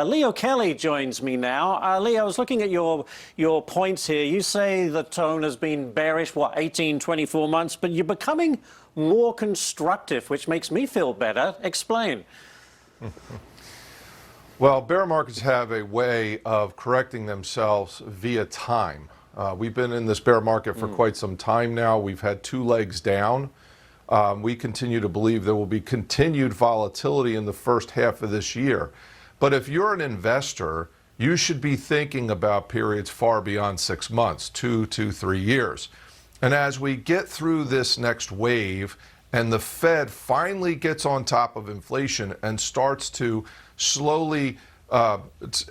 Leo Kelly joins me now. Leo, I was looking at your points here. You say the tone has been bearish, 18, 24 months, but you're becoming more constructive, which makes me feel better. Explain. Well, bear markets have a way of correcting themselves via time. We've been in this bear market for quite some time now. We've had two legs down. We continue to believe there will be continued volatility in the first half of this year. But if you're an investor, you should be thinking about periods far beyond 6 months, 2 to 3 years. And as we get through this next wave and the Fed finally gets on top of inflation and starts to slowly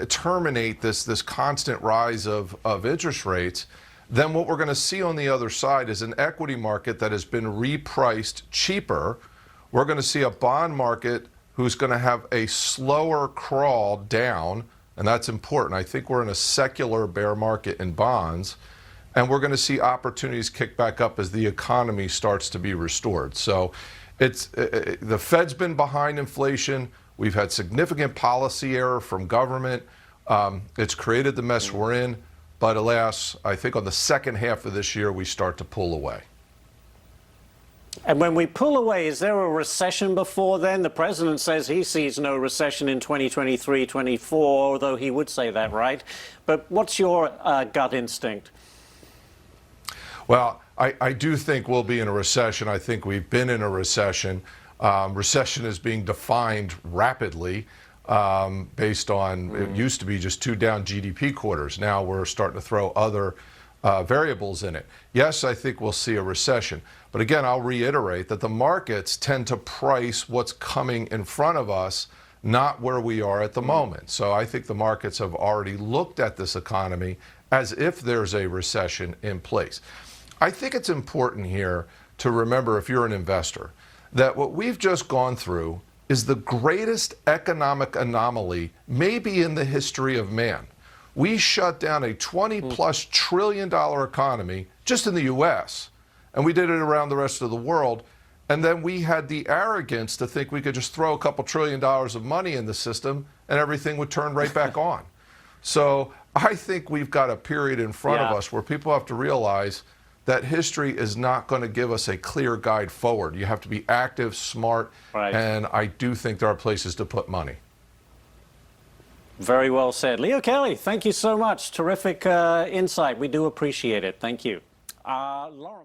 terminate this constant rise of interest rates, then what we're going to see on the other side is an equity market that has been repriced cheaper. We're going to see a bond market who's going to have a slower crawl down, and that's important. I think we're in a secular bear market in bonds, and we're going to see opportunities kick back up as the economy starts to be restored. So the Fed's been behind inflation. We've had significant policy error from government. It's created the mess we're in, but alas, I think on the second half of this year, we start to pull away. And when we pull away, is there a recession before then? The president says he sees no recession in 2023, 24, although he would say that, right? But what's your gut instinct? Well, I do think we'll be in a recession. I think we've been in a recession. Recession is being defined rapidly based on, it used to be just 2 down GDP quarters. Now we're starting to throw other variables in it. Yes, I think we'll see a recession. But again, I'll reiterate that the markets tend to price what's coming in front of us, not where we are at the moment. So I think the markets have already looked at this economy as if there's a recession in place. I think it's important here to remember, if you're an investor, that what we've just gone through is the greatest economic anomaly maybe in the history of man. We shut down a $20+ trillion economy just in the U.S., and we did it around the rest of the world. And then we had the arrogance to think we could just throw a couple $1 trillion of money in the system and everything would turn right back on. So I think we've got a period in front of us where people have to realize that history is not going to give us a clear guide forward. You have to be active, smart, and I do think there are places to put money. Very well said. Leo Kelly, thank you so much. Terrific insight. We do appreciate it. Thank you. Lauren.